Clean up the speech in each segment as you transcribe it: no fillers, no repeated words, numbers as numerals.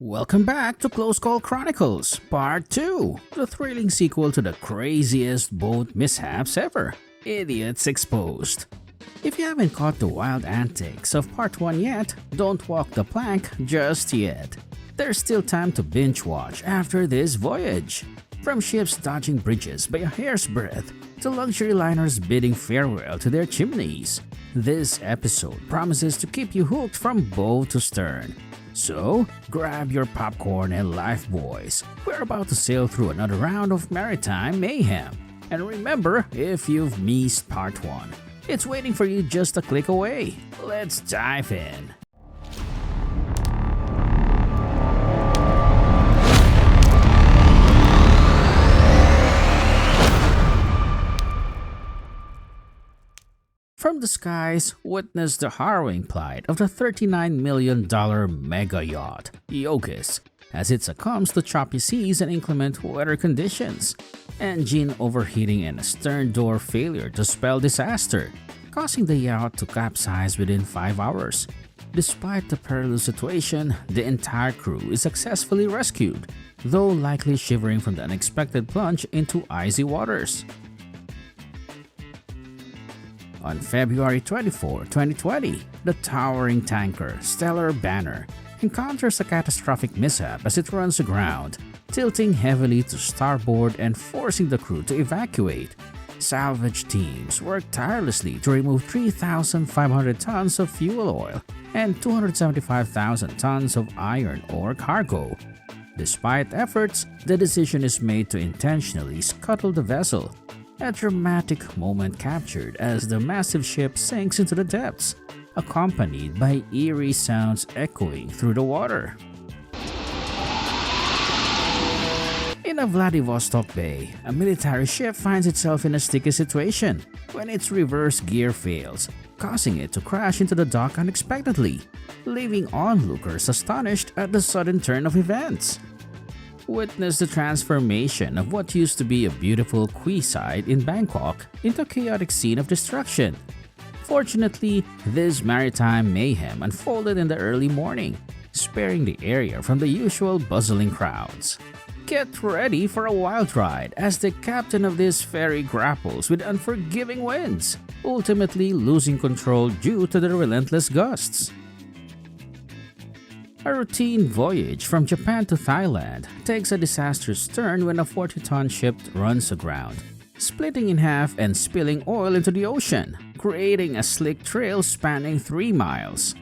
Welcome back to Close Call Chronicles, Part 2, the thrilling sequel to the craziest boat mishaps ever, Idiots Exposed. If you haven't caught the wild antics of Part 1 yet, don't walk the plank just yet. There's still time to binge watch after this voyage. From ships dodging bridges by a hair's breadth to luxury liners bidding farewell to their chimneys, this episode promises to keep you hooked from bow to stern. So, grab your popcorn and life buoys. We're about to sail through another round of maritime mayhem. And remember, if you've missed Part 1, it's waiting for you just a click away. Let's dive in. From the skies, witness the harrowing plight of the $39 million mega yacht, Yogis, as it succumbs to choppy seas and inclement weather conditions. Engine overheating and a stern door failure to spell disaster, causing the yacht to capsize within 5 hours. Despite the perilous situation, the entire crew is successfully rescued, though likely shivering from the unexpected plunge into icy waters. On February 24, 2020, the towering tanker Stellar Banner encounters a catastrophic mishap as it runs aground, tilting heavily to starboard and forcing the crew to evacuate. Salvage teams work tirelessly to remove 3,500 tons of fuel oil and 275,000 tons of iron ore cargo. Despite efforts, the decision is made to intentionally scuttle the vessel. A dramatic moment captured as the massive ship sinks into the depths, accompanied by eerie sounds echoing through the water. In a Vladivostok Bay, a military ship finds itself in a sticky situation when its reverse gear fails, causing it to crash into the dock unexpectedly, leaving onlookers astonished at the sudden turn of events. Witness the transformation of what used to be a beautiful quayside in Bangkok into a chaotic scene of destruction. Fortunately, this maritime mayhem unfolded in the early morning, sparing the area from the usual bustling crowds. Get ready for a wild ride as the captain of this ferry grapples with unforgiving winds, ultimately losing control due to the relentless gusts. A routine voyage from Japan to Thailand takes a disastrous turn when a 40-ton ship runs aground, splitting in half and spilling oil into the ocean, creating a slick trail spanning 3 miles.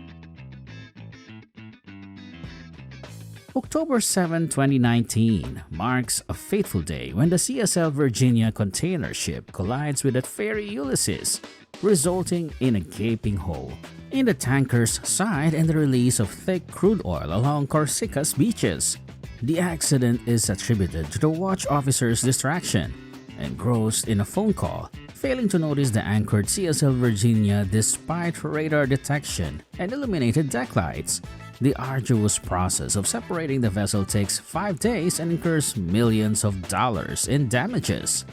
October 7, 2019 marks a fateful day when the CSL Virginia container ship collides with the ferry Ulysses, resulting in a gaping hole in the tanker's side and the release of thick crude oil along Corsica's beaches. The accident is attributed to the watch officer's distraction, engrossed in a phone call, failing to notice the anchored CSL Virginia despite radar detection and illuminated deck lights. The arduous process of separating the vessel takes 5 days and incurs millions of dollars in damages.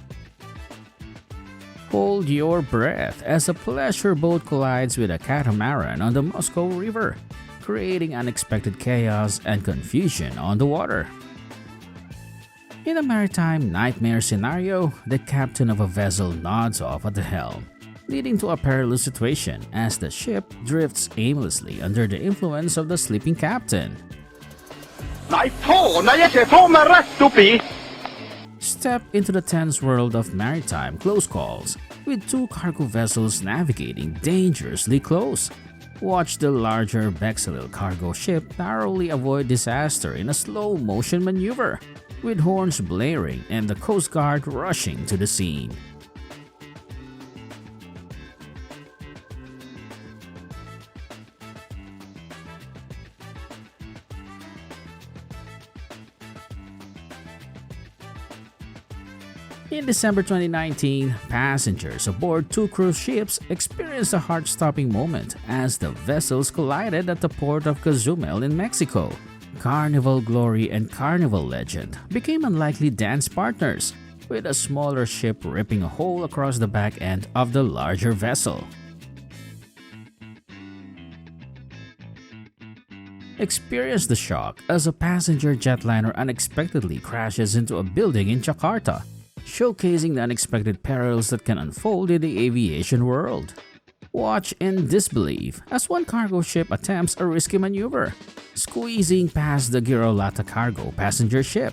Hold your breath as a pleasure boat collides with a catamaran on the Moscow River, creating unexpected chaos and confusion on the water. In a maritime nightmare scenario, the captain of a vessel nods off at the helm, leading to a perilous situation as the ship drifts aimlessly under the influence of the sleeping captain. Step into the tense world of maritime close calls, with 2 cargo vessels navigating dangerously close. Watch the larger Bexalil cargo ship narrowly avoid disaster in a slow-motion maneuver, with horns blaring and the Coast Guard rushing to the scene. In December 2019, passengers aboard 2 cruise ships experienced a heart-stopping moment as the vessels collided at the port of Cozumel in Mexico. Carnival Glory and Carnival Legend became unlikely dance partners, with a smaller ship ripping a hole across the back end of the larger vessel. Experience the shock as a passenger jetliner unexpectedly crashes into a building in Jakarta, showcasing the unexpected perils that can unfold in the aviation world. Watch in disbelief as one cargo ship attempts a risky maneuver, squeezing past the Girolata cargo passenger ship.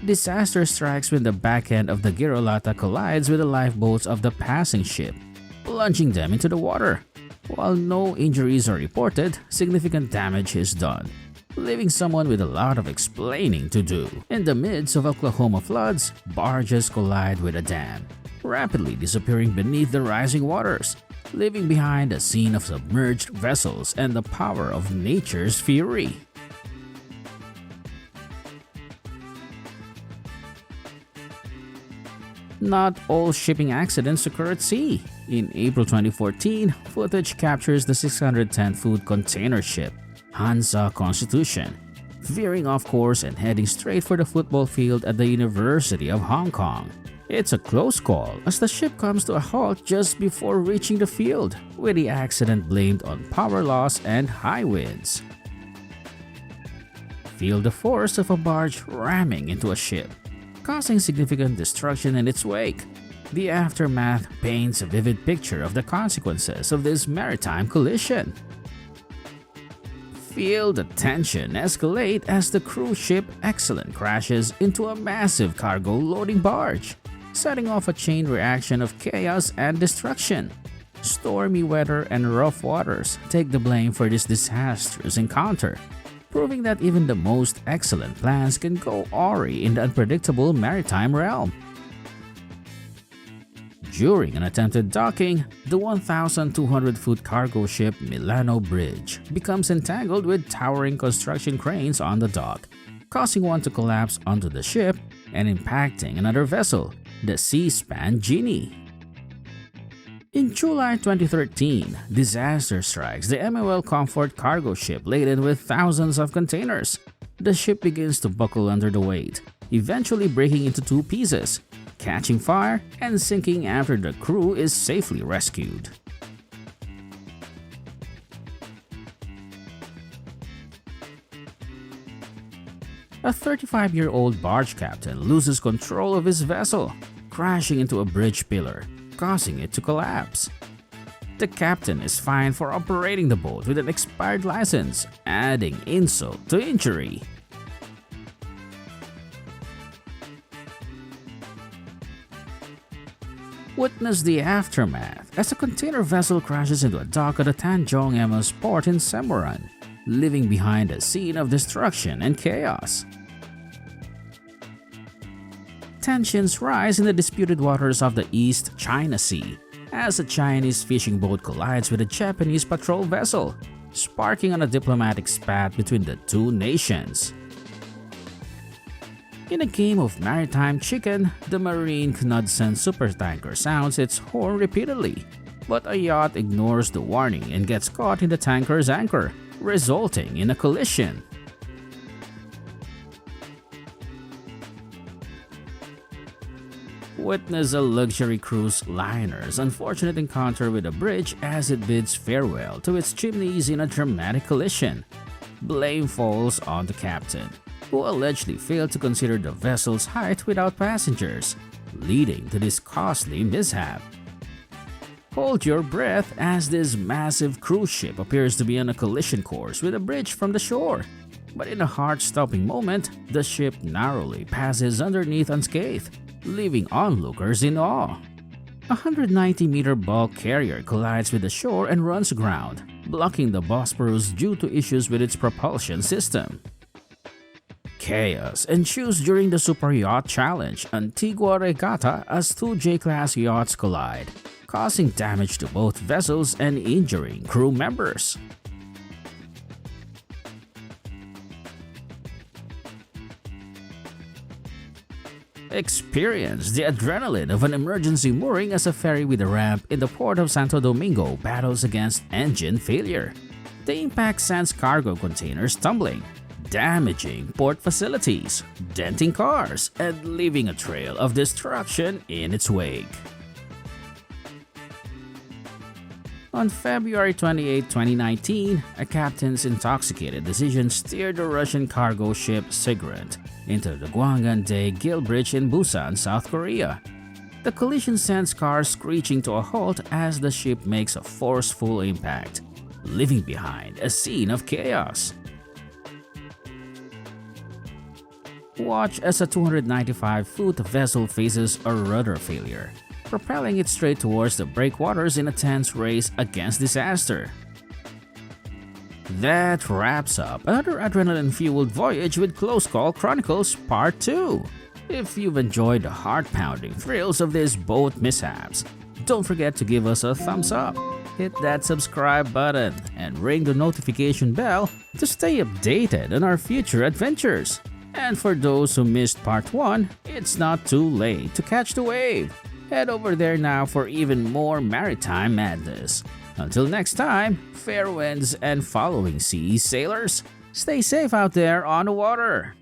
Disaster strikes when the back end of the Girolata collides with the lifeboats of the passing ship, plunging them into the water. While no injuries are reported, significant damage is done, leaving someone with a lot of explaining to do. In the midst of Oklahoma floods, barges collide with a dam, rapidly disappearing beneath the rising waters, leaving behind a scene of submerged vessels and the power of nature's fury. Not all shipping accidents occur at sea. In April 2014, footage captures the 610-foot container ship Hansa Constitution, veering off course and heading straight for the football field at the University of Hong Kong. It's a close call as the ship comes to a halt just before reaching the field, with the accident blamed on power loss and high winds. Feel the force of a barge ramming into a ship, causing significant destruction in its wake. The aftermath paints a vivid picture of the consequences of this maritime collision. Feel the tension escalate as the cruise ship Excellent crashes into a massive cargo loading barge, setting off a chain reaction of chaos and destruction. Stormy weather and rough waters take the blame for this disastrous encounter, proving that even the most excellent plans can go awry in the unpredictable maritime realm. During an attempted docking, the 1,200-foot cargo ship Milano Bridge becomes entangled with towering construction cranes on the dock, causing one to collapse onto the ship and impacting another vessel, the Seaspan Genie. In July 2013, disaster strikes the MOL Comfort cargo ship laden with thousands of containers. The ship begins to buckle under the weight, eventually breaking into two pieces, catching fire and sinking after the crew is safely rescued. A 35-year-old barge captain loses control of his vessel, crashing into a bridge pillar, causing it to collapse. The captain is fined for operating the boat with an expired license, adding insult to injury. Witness the aftermath as a container vessel crashes into a dock at the Tanjong Emus port in Semoran, leaving behind a scene of destruction and chaos. Tensions rise in the disputed waters of the East China Sea as a Chinese fishing boat collides with a Japanese patrol vessel, sparking on a diplomatic spat between the two nations. In a game of maritime chicken, the Marine Knudsen supertanker sounds its horn repeatedly, but a yacht ignores the warning and gets caught in the tanker's anchor, resulting in a collision. Witness a luxury cruise liner's unfortunate encounter with a bridge as it bids farewell to its chimneys in a dramatic collision. Blame falls on the captain, who allegedly failed to consider the vessel's height without passengers, leading to this costly mishap. Hold your breath as this massive cruise ship appears to be on a collision course with a bridge from the shore. But in a heart-stopping moment, the ship narrowly passes underneath unscathed, leaving onlookers in awe. A 190-meter bulk carrier collides with the shore and runs aground, blocking the Bosporus due to issues with its propulsion system. Chaos ensues during the Super Yacht Challenge Antigua Regatta as two J-class yachts collide, causing damage to both vessels and injuring crew members. Experience the adrenaline of an emergency mooring as a ferry with a ramp in the port of Santo Domingo battles against engine failure. The impact sends cargo containers tumbling, damaging port facilities, denting cars, and leaving a trail of destruction in its wake. On February 28, 2019, a captain's intoxicated decision steered the Russian cargo ship Sigrid into the Gwangan-dae Gill Bridge in Busan, South Korea. The collision sends cars screeching to a halt as the ship makes a forceful impact, leaving behind a scene of chaos. Watch as a 295-foot vessel faces a rudder failure, propelling it straight towards the breakwaters in a tense race against disaster. That wraps up another adrenaline-fueled voyage with Close Call Chronicles Part 2. If you've enjoyed the heart-pounding thrills of these boat mishaps, don't forget to give us a thumbs up, hit that subscribe button, and ring the notification bell to stay updated on our future adventures. And for those who missed Part 1, it's not too late to catch the wave. Head over there now for even more maritime madness. Until next time, fair winds and following seas, sailors. Stay safe out there on the water.